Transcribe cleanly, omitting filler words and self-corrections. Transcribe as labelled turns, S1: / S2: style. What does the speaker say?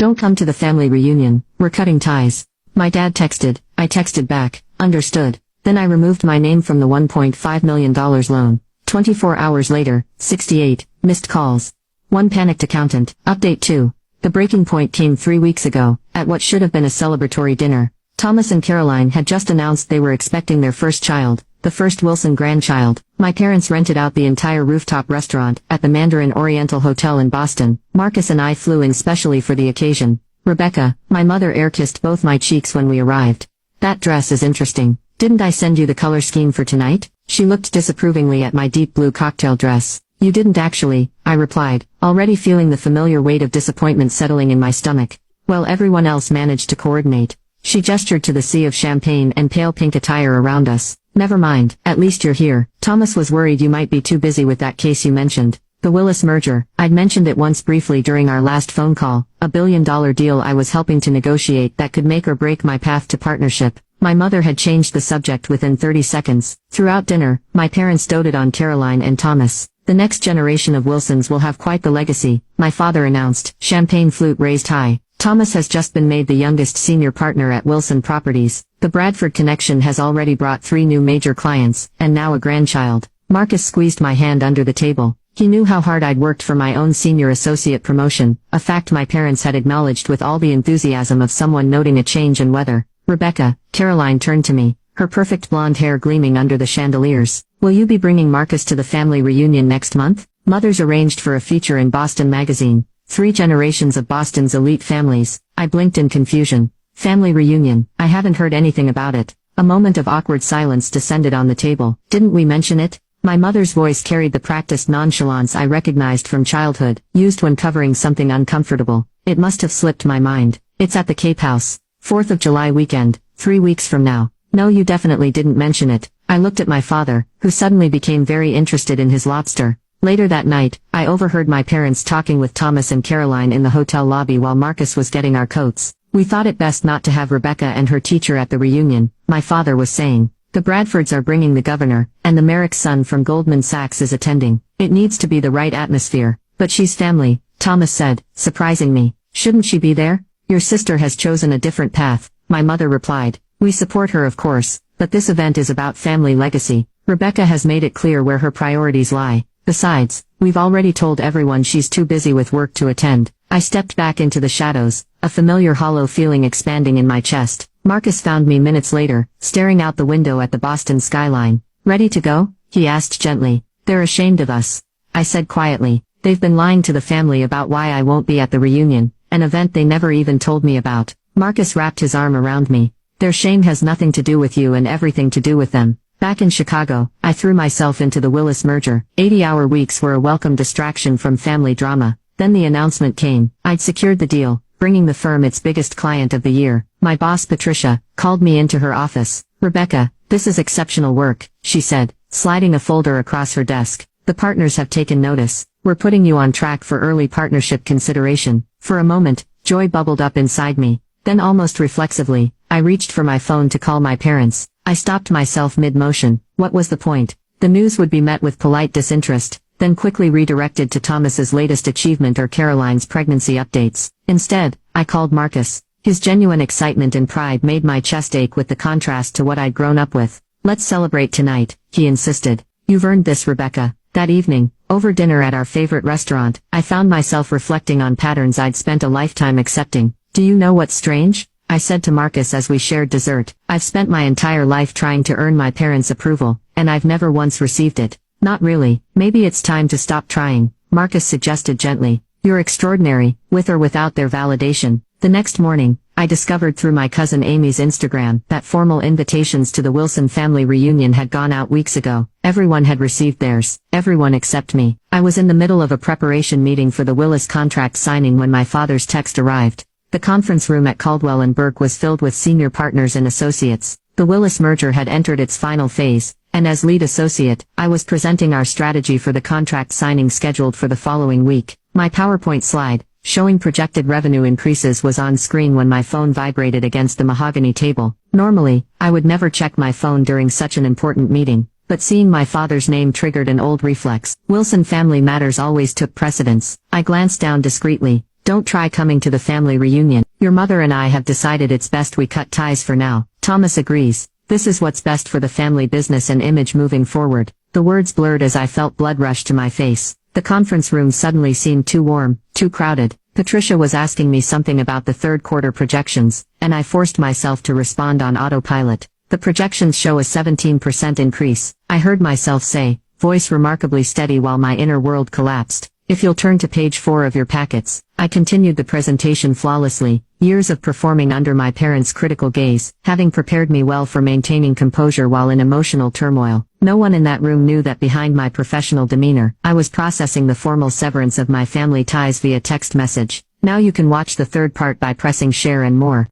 S1: Don't come to the family reunion, we're cutting ties. My dad texted, I texted back, understood. Then I removed my name from the $1.5 million loan. 24 hours later, 68, missed calls. 1 panicked accountant. Update 2. The breaking point came 3 weeks ago, at what should have been a celebratory dinner. Thomas and Caroline had just announced they were expecting their first child, the first Wilson grandchild. My parents rented out the entire rooftop restaurant at the Mandarin Oriental Hotel in Boston. Marcus and I flew in specially for the occasion. Rebecca, my mother air-kissed both my cheeks when we arrived. That dress is interesting. Didn't I send you the color scheme for tonight? She looked disapprovingly at my deep blue cocktail dress. You didn't actually, I replied, already feeling the familiar weight of disappointment settling in my stomach. Well, everyone else managed to coordinate. She gestured to the sea of champagne and pale pink attire around us. Never mind, at least you're here. Thomas was worried you might be too busy with that case you mentioned. The Willis merger. I'd mentioned it once briefly during our last phone call, a $1 billion deal I was helping to negotiate that could make or break my path to partnership. My mother had changed the subject within 30 seconds. Throughout dinner, my parents doted on Caroline and Thomas. The next generation of Wilsons will have quite the legacy, my father announced, champagne flute raised high. Thomas has just been made the youngest senior partner at Wilson Properties. The Bradford connection has already brought 3 new major clients, and now a grandchild. Marcus squeezed my hand under the table. He knew how hard I'd worked for my own senior associate promotion, a fact my parents had acknowledged with all the enthusiasm of someone noting a change in weather. Rebecca, Caroline turned to me, her perfect blonde hair gleaming under the chandeliers. Will you be bringing Marcus to the family reunion next month? Mothers arranged for a feature in Boston Magazine. 3 generations of Boston's elite families. I blinked in confusion. Family reunion. I haven't heard anything about it. A moment of awkward silence descended on the table. Didn't we mention it? My mother's voice carried the practiced nonchalance I recognized from childhood, used when covering something uncomfortable. It must have slipped my mind. It's at the Cape House. 4th of July weekend, 3 weeks from now. No, you definitely didn't mention it. I looked at my father, who suddenly became very interested in his lobster. Later that night, I overheard my parents talking with Thomas and Caroline in the hotel lobby while Marcus was getting our coats. We thought it best not to have Rebecca and her teacher at the reunion, my father was saying. The Bradfords are bringing the governor, and the Merrick's son from Goldman Sachs is attending. It needs to be the right atmosphere. But she's family, Thomas said, surprising me. Shouldn't she be there? Your sister has chosen a different path, my mother replied. We support her of course, but this event is about family legacy. Rebecca has made it clear where her priorities lie. Besides, we've already told everyone she's too busy with work to attend. I stepped back into the shadows, a familiar hollow feeling expanding in my chest. Marcus found me minutes later, staring out the window at the Boston skyline. Ready to go? He asked gently. They're ashamed of us. I said quietly. They've been lying to the family about why I won't be at the reunion, an event they never even told me about. Marcus wrapped his arm around me. Their shame has nothing to do with you and everything to do with them. Back in Chicago, I threw myself into the Willis merger. 80-hour weeks were a welcome distraction from family drama. Then the announcement came. I'd secured the deal, bringing the firm its biggest client of the year. My boss Patricia called me into her office. Rebecca, this is exceptional work, she said, sliding a folder across her desk. The partners have taken notice. We're putting you on track for early partnership consideration. For a moment, joy bubbled up inside me. Then almost reflexively, I reached for my phone to call my parents. I stopped myself mid-motion. What was the point? The news would be met with polite disinterest, then quickly redirected to Thomas's latest achievement or Caroline's pregnancy updates. Instead, I called Marcus. His genuine excitement and pride made my chest ache with the contrast to what I'd grown up with. Let's celebrate tonight, he insisted. You've earned this, Rebecca. That evening, over dinner at our favorite restaurant, I found myself reflecting on patterns I'd spent a lifetime accepting. Do you know what's strange? I said to Marcus as we shared dessert. I've spent my entire life trying to earn my parents' approval, and I've never once received it. Not really. Maybe it's time to stop trying, Marcus suggested gently. You're extraordinary, with or without their validation. The next morning, I discovered through my cousin Amy's Instagram that formal invitations to the Wilson family reunion had gone out weeks ago. Everyone had received theirs, everyone except me. I was in the middle of a preparation meeting for the Willis contract signing when my father's text arrived. The conference room at Caldwell & Burke was filled with senior partners and associates. The Willis merger had entered its final phase, and as lead associate, I was presenting our strategy for the contract signing scheduled for the following week. My PowerPoint slide, showing projected revenue increases, was on screen when my phone vibrated against the mahogany table. Normally, I would never check my phone during such an important meeting, but seeing my father's name triggered an old reflex. Wilson family matters always took precedence. I glanced down discreetly. Don't try coming to the family reunion. Your mother and I have decided it's best we cut ties for now. Thomas agrees. This is what's best for the family business and image moving forward. The words blurred as I felt blood rush to my face. The conference room suddenly seemed too warm, too crowded. Patricia was asking me something about the third quarter projections, and I forced myself to respond on autopilot. The projections show a 17% increase, I heard myself say, voice remarkably steady while my inner world collapsed. If you'll turn to page 4 of your packets. I continued the presentation flawlessly, years of performing under my parents' critical gaze, having prepared me well for maintaining composure while in emotional turmoil. No one in that room knew that behind my professional demeanor, I was processing the formal severance of my family ties via text message. Now you can watch the third part by pressing share and more.